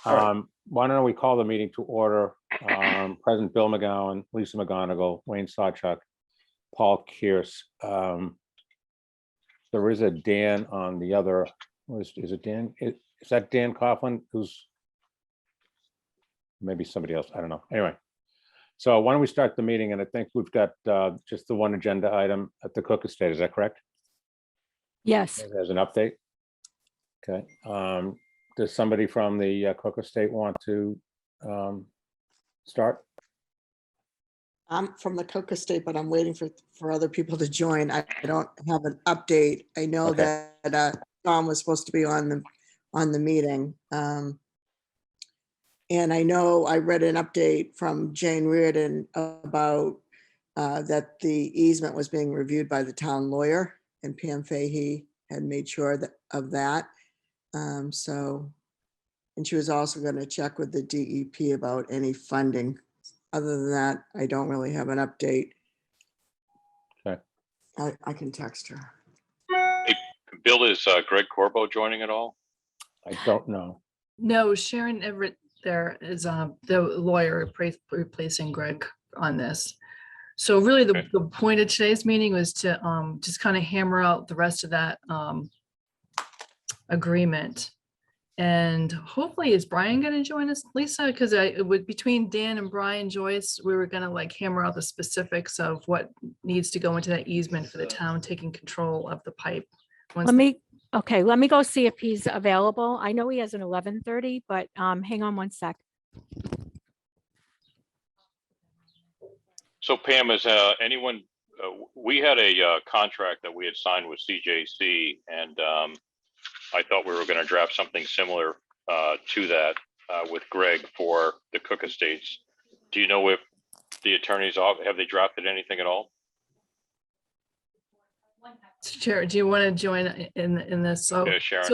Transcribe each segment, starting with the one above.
Why don't we call the meeting to order? President Bill McGowan, Lisa McGonigal, Wayne Sawchuk, Paul Kearse. There is a Dan on the other, is it Dan? Is that Dan Coughlin? Who's maybe somebody else? I don't know. Anyway, so why don't we start the meeting? And I think we've got just the one agenda item at the Cook Estate. Is that correct? Yes. As an update. Okay. Does somebody from the Cook Estate want to start? I'm from the Cook Estate, but I'm waiting for other people to join. I don't have an update. I know Okay. that Tom was supposed to be on the meeting. And I know I read an update from Jane Reardon about that the easement was being reviewed by the town lawyer, and Pam Fahey had made sure of that. And she was also going to check with the DEP about any funding. Other than that, I don't really have an update. Okay. I can text her. Hey, Bill, is Greg Corbo joining at all? I don't know. No, Sharon Everett there is the lawyer replacing Greg on this. So really the point of today's meeting was to just kind of hammer out the rest of that agreement. And hopefully, is Brian going to join us, Lisa? Because between Dan and Brian Joyce, we were going to like hammer out the specifics of what needs to go into that easement for the town taking control of the pipe. Let me go see if he's available. I know he has an 11:30, but hang on one sec. So Pam, is anyone, we had a contract that we had signed with CJC, and I thought we were going to draft something similar to that with Greg for the Cook Estates. Do you know if the attorneys have they drafted anything at all? Chair, do you want to join in this? So, Yeah, Sharon.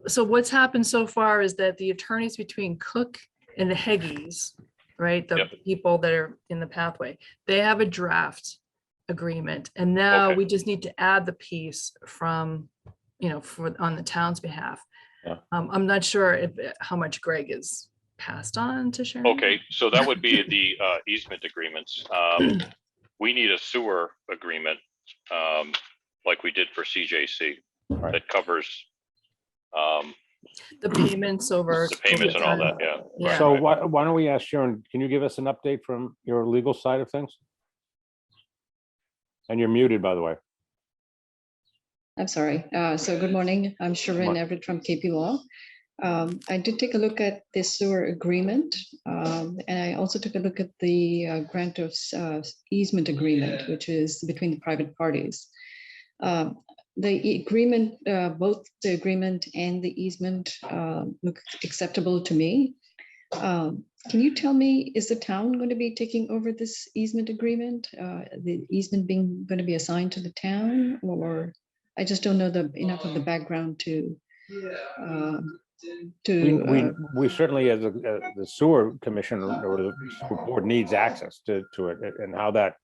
So what's happened so far is that the attorneys between Cook and the Heggies, right, the people that are in the pathway, they have a draft agreement, and now we just need to add the piece from, on the town's behalf. Yeah. I'm not sure how much Greg is passed on to Sharon. Okay, so that would be the easement agreements. We need a sewer agreement like we did for CJC that covers the payments over the payments and all that. Yeah. So why don't we ask Sharon, can you give us an update from your legal side of things? And you're muted, by the way. I'm sorry. So good morning. I'm Sharon Everett from KP Law. I did take a look at this sewer agreement, and I also took a look at the grant of easement agreement, which is between the private parties. The agreement, both the agreement and the easement look acceptable to me. Can you tell me, is the town going to be taking over this easement agreement? The easement going to be assigned to the town, or I just don't know enough of the background to. We certainly, as the sewer commission or the sewer board, needs access to it, and how that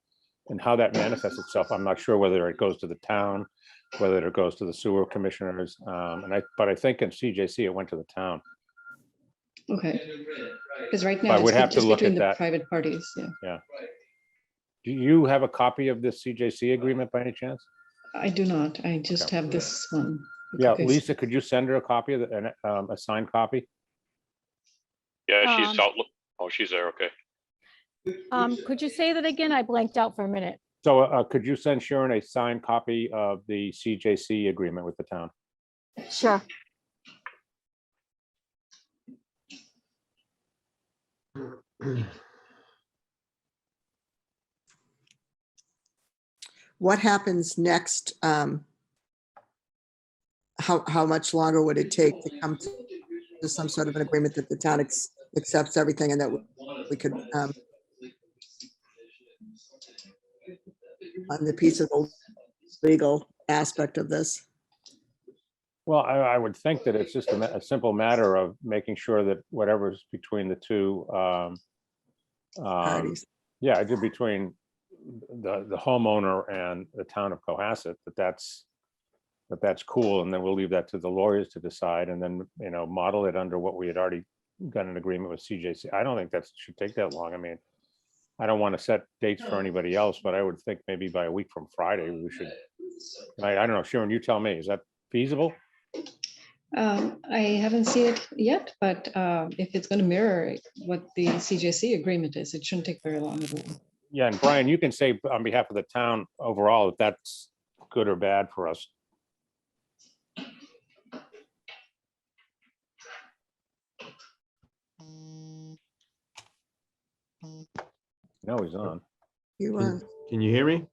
manifests itself. I'm not sure whether it goes to the town, whether it goes to the sewer commissioners, but I think in CJC it went to the town. Okay, because right now we'd have to just look between at the that. private parties. Yeah. Do you have a copy of this CJC agreement by any chance? I do not. I just have this one. Yeah, Okay. Lisa, could you send her a copy of a signed copy? Yeah, she's out. Oh, she's there. Okay. Could you say that again? I blanked out for a minute. So could you send Sharon a signed copy of the CJC agreement with the town? Sure. What happens next? How much longer would it take to come to some sort of an agreement that the town accepts everything, and that we could on the piece of the legal aspect of this? Well, I would think that it's just a simple matter of making sure that whatever's between the two Parties. yeah, between the homeowner and the town of Cohasset, that's cool, and then we'll leave that to the lawyers to decide, and then model it under what we had already got an agreement with CJC. I don't think that should take that long. I mean, I don't want to set dates for anybody else, but I would think maybe by a week from Friday, we should. I don't know, Sharon, you tell me, is that feasible? I haven't seen it yet, but if it's going to mirror what the CJC agreement is, it shouldn't take very long at all. Yeah, and Brian, you can say on behalf of the town overall, if that's good or bad for us. No, he's on. You, Can you hear me?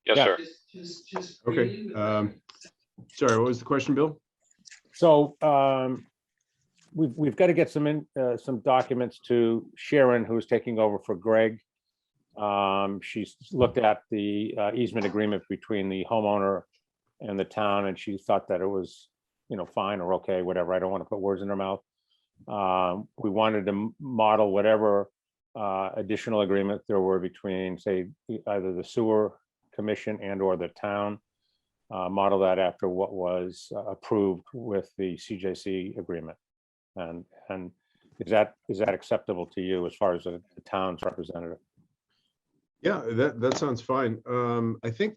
Yes, Yeah. sir. Okay. Sorry, what was the question, Bill? So we've got to get some documents to Sharon, who's taking over for Greg. She's looked at the easement agreement between the homeowner and the town, and she thought that it was, fine or okay, whatever. I don't want to put words in her mouth. We wanted to model whatever additional agreement there were between, say, either the sewer commission and or the town. Model that after what was approved with the CJC agreement. And is that acceptable to you as far as the town's representative? Yeah, that sounds fine. I think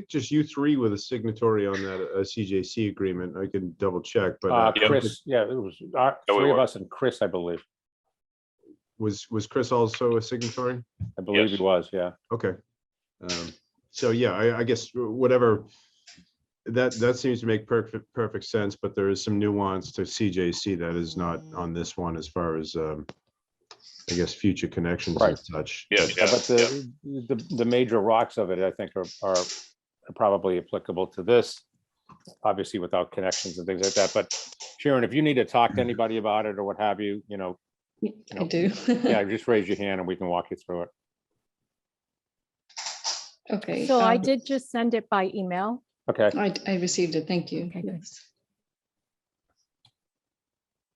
just you three were the signatory on that CJC agreement. I can double check, but Chris, yeah, it was three of us and Chris, I believe. Was Chris also a signatory? I believe Yes. he was, yeah. Okay. So yeah, I guess whatever, that seems to make perfect sense, but there is some nuance to CJC that is not on this one as far as I guess future connections Right. and such. Yeah, Yeah, but the major rocks of it, I think, are probably applicable to this, obviously without connections and things like that. But Sharon, if you need to talk to anybody about it or what have you, I do. yeah, just raise your hand and we can walk you through it. Okay. So I did just send it by email. Okay, I received it. Thank you. Okay, good. Yes.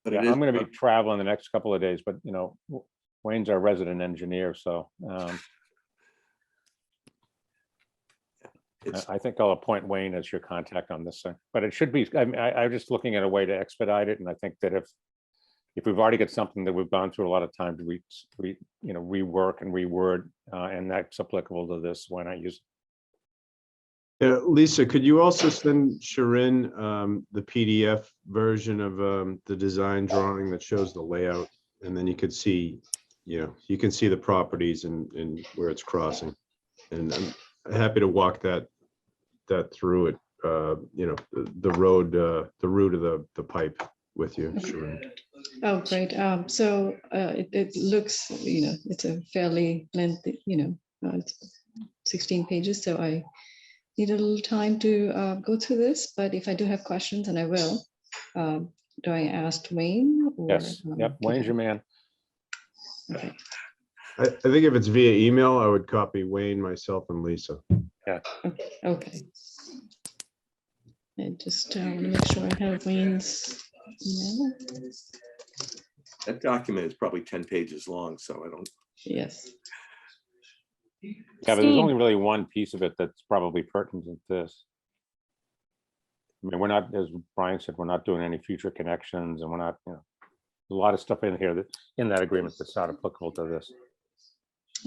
But yeah, it is, I'm gonna be traveling the next couple of days, but Wayne's our resident engineer, so it's, I think I'll appoint Wayne as your contact on this thing, but it should be, I'm just looking at a way to expedite it, and I think that if we've already got something that we've gone through a lot of time to rework and reword, and that's applicable to this, why not use? Lisa, could you also send Sharon the PDF version of the design drawing that shows the layout, and then you could see, you can see the properties and where it's crossing, and I'm happy to walk that through it. The road, the route of the pipe with you, Sharon. Oh, great. So it looks, it's a fairly lengthy, it's 16 pages. So I need a little time to go through this, but if I do have questions, and I will, do I ask Wayne? Or, Yes, yep, Wayne's your man. Okay. I think if it's via email, I would copy Wayne, myself, and Lisa. Okay. I just want to make sure I have Wayne's email. that document is probably 10 pages long, so I don't, Yes. Yeah, but there's only really one piece of it that's probably pertinent to this. I mean, we're not, as Brian said, we're not doing any future connections, and we're not, there's a lot of stuff in here that, in that agreement that's not applicable to this.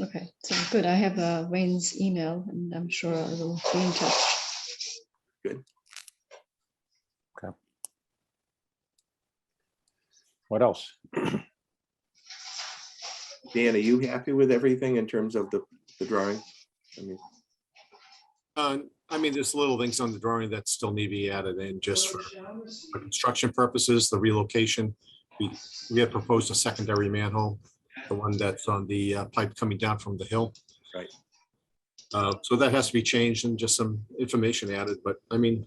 Okay, so good. I have Wayne's email, and I'm sure I will be in touch. What else? Dan, are you happy with everything in terms of the drawing? I mean, there's little things on the drawing that still need to be added in just for construction purposes, the relocation. We had proposed a secondary manhole, the one that's on the pipe coming down from the hill. Right. So that has to be changed and just some information added, but I mean,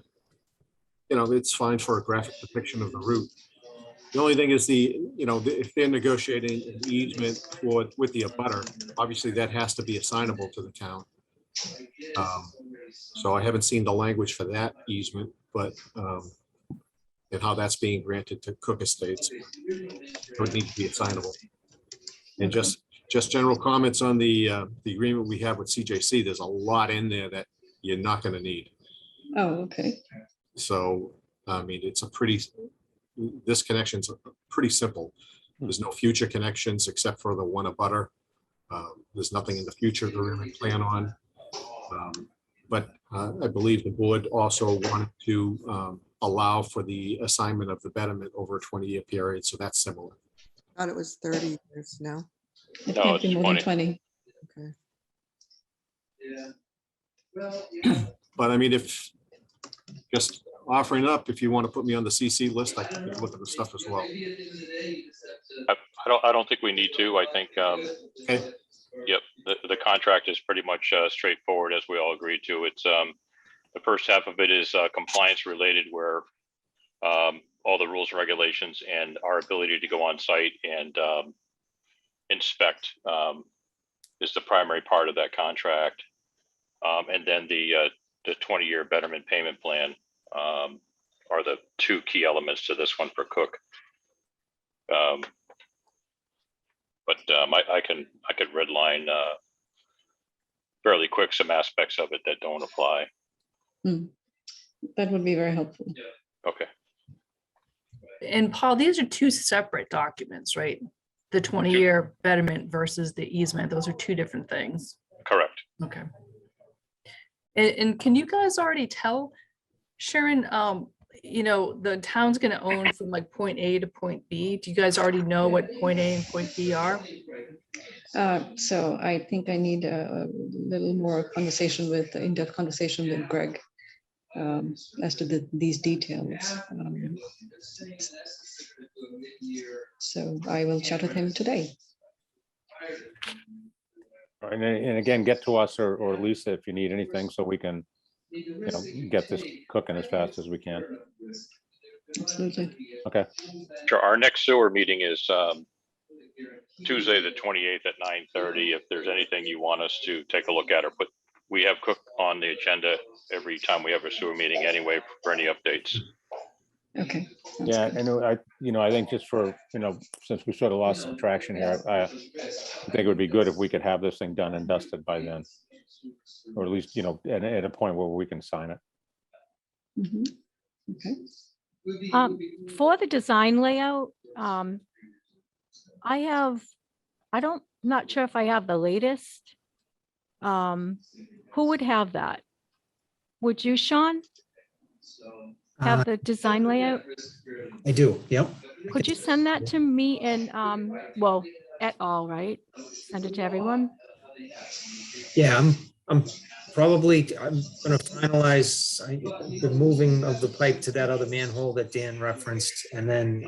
it's fine for a graphic depiction of the route. The only thing is if they're negotiating an easement with the abutter, obviously that has to be assignable to the town. So I haven't seen the language for that easement, but and how that's being granted to Cook Estates, it would need to be assignable. And just general comments on the agreement we have with CJC. There's a lot in there that you're not going to need. Oh, okay. So I mean, this connection's pretty simple. There's no future connections except for the one abutter. There's nothing in the future to really plan on. But I believe the board also wanted to allow for the assignment of the betterment over a 20-year period, so that's similar. Thought it was 30 years now. It No, might be it's more than 20. 20. Okay. But I mean, if just offering up, if you want to put me on the CC list, I can take a look at the stuff as well. I don't think we need to. I think, Okay, yep, the contract is pretty much straightforward, as we all agreed to. It's, the first half of it is compliance related, where all the rules, regulations, and our ability to go on site and inspect is the primary part of that contract. And then the 20-year betterment payment plan are the two key elements to this one for Cook. But I could redline fairly quick some aspects of it that don't apply. That would be very helpful. Okay. And Paul, these are two separate documents, right? The 20-year betterment versus the easement. Those are two different things. Correct. Okay. And can you guys already tell, Sharon, you know, the town's gonna own from like point A to point B. Do you guys already know what point A and point B are? So I think I need a little more conversation with, in-depth conversation with Greg as to these details. So I will chat with him today. And again, get to us or Lisa if you need anything, so we can, get this cooking as fast as we can. Absolutely. Okay. Sure. Our next sewer meeting is Tuesday, the 28th at 9:30. If there's anything you want us to take a look at or put, we have Cook on the agenda every time we have a sewer meeting anyway for any updates. Okay. sounds Yeah, good. and I think just for, since we sort of lost some traction here, I think it would be good if we could have this thing done and dusted by then. Or at least, at a point where we can sign it. Mhm. Okay. For the design layout, not sure if I have the latest. Who would have that? Would you, Sean, have the design layout? I do, yep. Could you send that to me and, well, et al, right? Send it to everyone? Yeah, I'm gonna finalize the moving of the pipe to that other manhole that Dan referenced. And then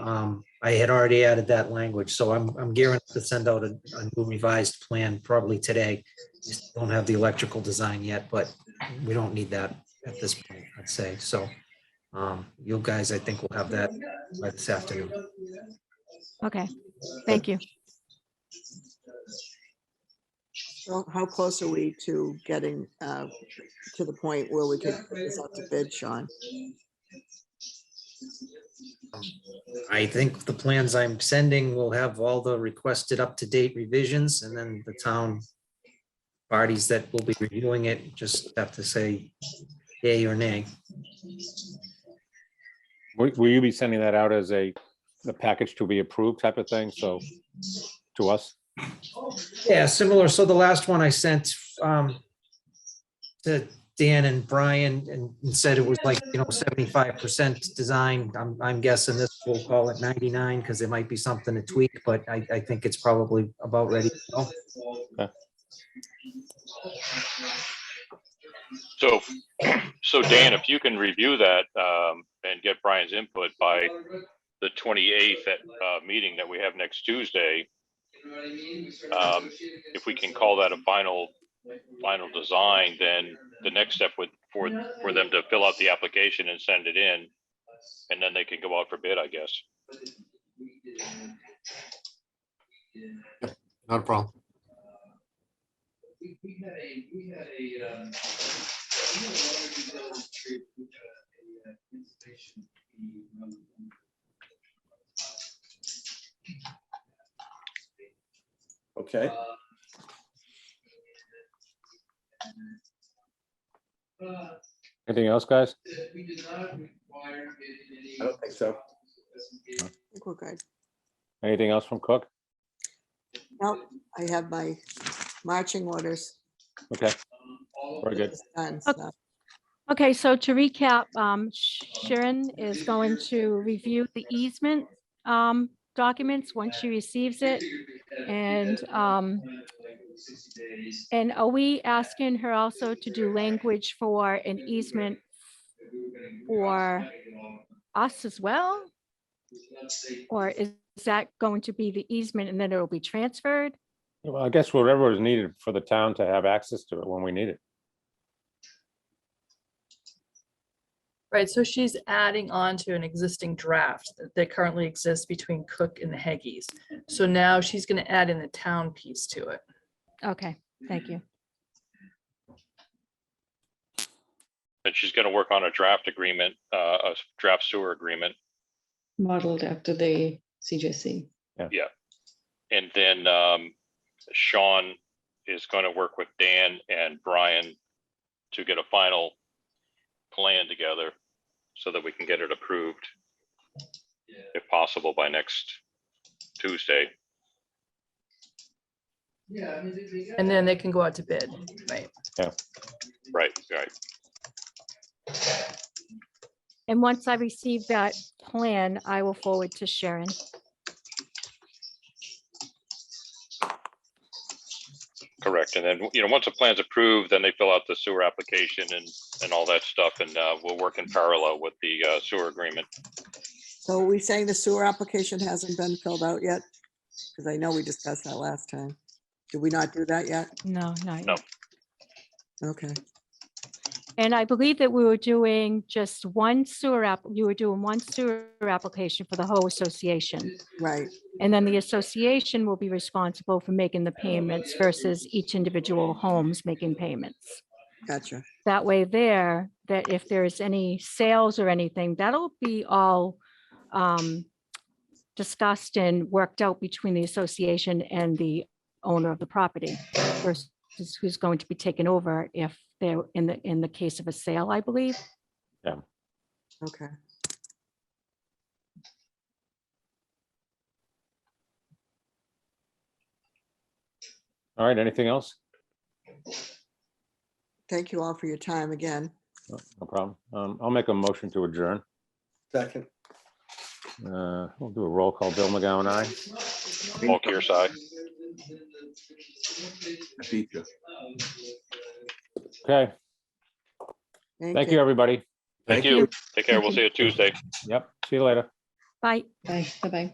I had already added that language, so I'm gearing up to send out a new revised plan probably today. Just don't have the electrical design yet, but we don't need that at this point, I'd say. So you guys, I think, will have that by this afternoon. Okay, thank you. So how close are we to getting to the point where we could put this out to bid, Sean? I think the plans I'm sending will have all the requested up-to-date revisions, and then the town parties that will be reviewing it just have to say yay or nay. Will you be sending that out as the package to be approved type of thing? So to us? Yeah, similar. So the last one I sent to Dan and Brian and said it was like, 75% design. I'm guessing this, we'll call it 99 because there might be something to tweak, but I think it's probably about ready to go. Okay. So Dan, if you can review that and get Brian's input by the 28th at meeting that we have next Tuesday, if we can call that a final design, then the next step would for them to fill out the application and send it in, and then they can go out for bid, I guess. not a problem. Okay, Anything else, guys? I don't think so. I think we're good. Anything else from Cook? Nope, I have my marching orders. Okay, very good. It's done, Okay. so. Okay, so to recap, Sharon is going to review the easement documents once she receives it. And are we asking her also to do language for an easement for us as well? Or is that going to be the easement and then it will be transferred? Well, I guess whatever is needed for the town to have access to it when we need it. Right, so she's adding on to an existing draft that currently exists between Cook and the Heggies. So now she's gonna add in the town piece to it. Okay, thank you. And she's gonna work on a draft agreement, a draft sewer agreement. Modeled after the CJC. And then Sean is gonna work with Dan and Brian to get a final plan together so that we can get it approved, if possible, by next Tuesday. And then they can go out to bid, right? Right, right. And once I receive that plan, I will forward to Sharon. Correct. And then, once the plan's approved, then they fill out the sewer application and all that stuff. And we'll work in parallel with the sewer agreement. So are we saying the sewer application hasn't been filled out yet? Because I know we discussed that last time. Did we not do that yet? No, not No. yet. Okay, And I believe that we were doing just one sewer you were doing one sewer application for the whole association. right. And then the association will be responsible for making the payments versus each individual homes making payments. Gotcha. That way there, that if there's any sales or anything, that'll be all discussed and worked out between the association and the owner of the property versus who's going to be taken over if they're in the case of a sale, I believe. Okay. All right, anything else? Thank you all for your time again. No problem. I'll make a motion to adjourn. Second. We'll do a roll call. Bill McGowan, aye. Paul Kearsarge. I beat you. Okay, thank you, everybody. Thank you. Take care. We'll see you Tuesday. Yep, see you later. Bye. Bye, bye-bye.